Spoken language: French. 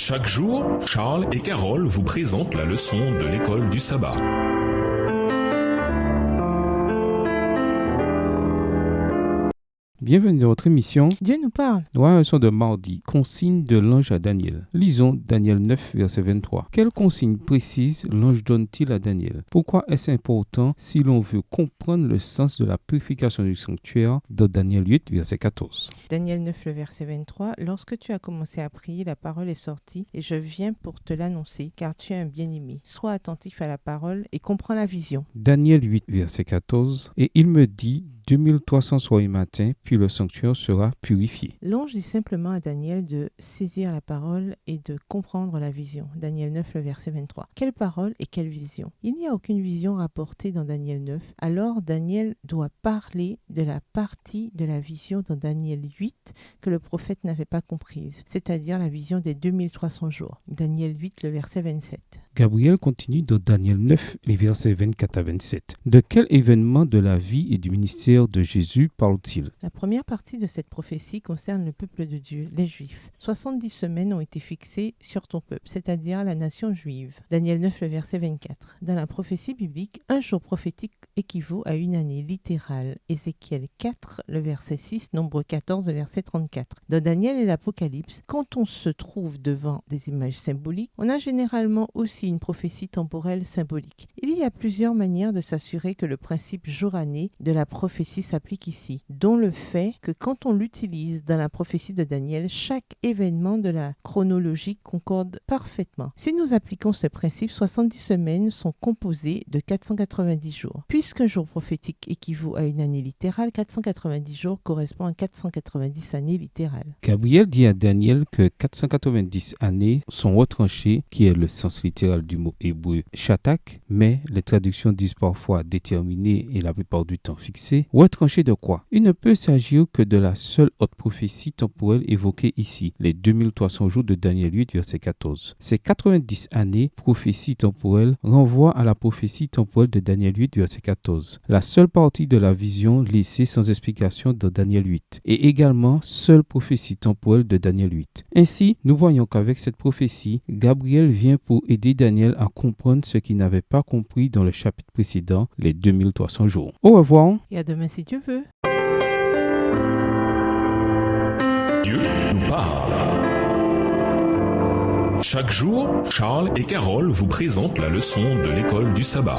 Chaque jour, Charles et Carole vous présentent la leçon de l'école du sabbat. Bienvenue dans votre émission. Dieu nous parle. Nous avons une leçon de mardi, consigne de l'ange à Daniel. Lisons Daniel 9, verset 23. Quelle consigne précise l'ange donne-t-il à Daniel? Pourquoi est-ce important si l'on veut comprendre le sens de la purification du sanctuaire dans Daniel 8, verset 14? Daniel 9, le verset 23. Lorsque tu as commencé à prier, la parole est sortie et je viens pour te l'annoncer, car tu es un bien-aimé. Sois attentif à la parole et comprends la vision. Daniel 8, verset 14. Et il me dit, 2300 soirs et matin, puis le sanctuaire sera purifié. L'ange dit simplement à Daniel de saisir la parole et de comprendre la vision. Daniel 9, le verset 23. Quelle parole et quelle vision? Il n'y a aucune vision rapportée dans Daniel 9. Alors Daniel doit parler de la partie de la vision dans Daniel 8 que le prophète n'avait pas comprise, c'est-à-dire la vision des 2300 jours. Daniel 8, le verset 27. Gabriel continue dans Daniel 9, les versets 24 à 27. De quel événement de la vie et du ministère de Jésus parle-t-il? La première partie de cette prophétie concerne le peuple de Dieu, les Juifs. 70 semaines ont été fixées sur ton peuple, c'est-à-dire la nation juive. Daniel 9, le verset 24. Dans la prophétie biblique, un jour prophétique équivaut à une année littérale. Ézéchiel 4, le verset 6, Nombre 14, le verset 34. Dans Daniel et l'Apocalypse, quand on se trouve devant des images symboliques, on a généralement aussi une prophétie temporelle symbolique. Il y a plusieurs manières de s'assurer que le principe jour-année de la prophétie s'applique ici, dont le fait que quand on l'utilise dans la prophétie de Daniel, chaque événement de la chronologie concorde parfaitement. Si nous appliquons ce principe, 70 semaines sont composées de 490 jours. Puisqu'un jour prophétique équivaut à une année littérale, 490 jours correspond à 490 années littérales. Gabriel dit à Daniel que 490 années sont retranchées, qui est le sens littéral du mot hébreu shatak, mais les traductions disent parfois déterminé et la plupart du temps fixé. Retranché de quoi? Il ne peut s'agir que de la seule haute prophétie temporelle évoquée ici, les 2300 jours de Daniel 8, verset 14. Ces 90 années, prophétie temporelle, renvoient à la prophétie temporelle de Daniel 8, verset 14. La seule partie de la vision laissée sans explication dans Daniel 8, et également seule prophétie temporelle de Daniel 8. Ainsi, nous voyons qu'avec cette prophétie, Gabriel vient pour aider Daniel à comprendre ce qu'il n'avait pas compris dans le chapitre précédent, les 2300 jours. Au revoir. Et à demain si Dieu veut. Dieu nous parle. Chaque jour, Charles et Carole vous présentent la leçon de l'école du sabbat.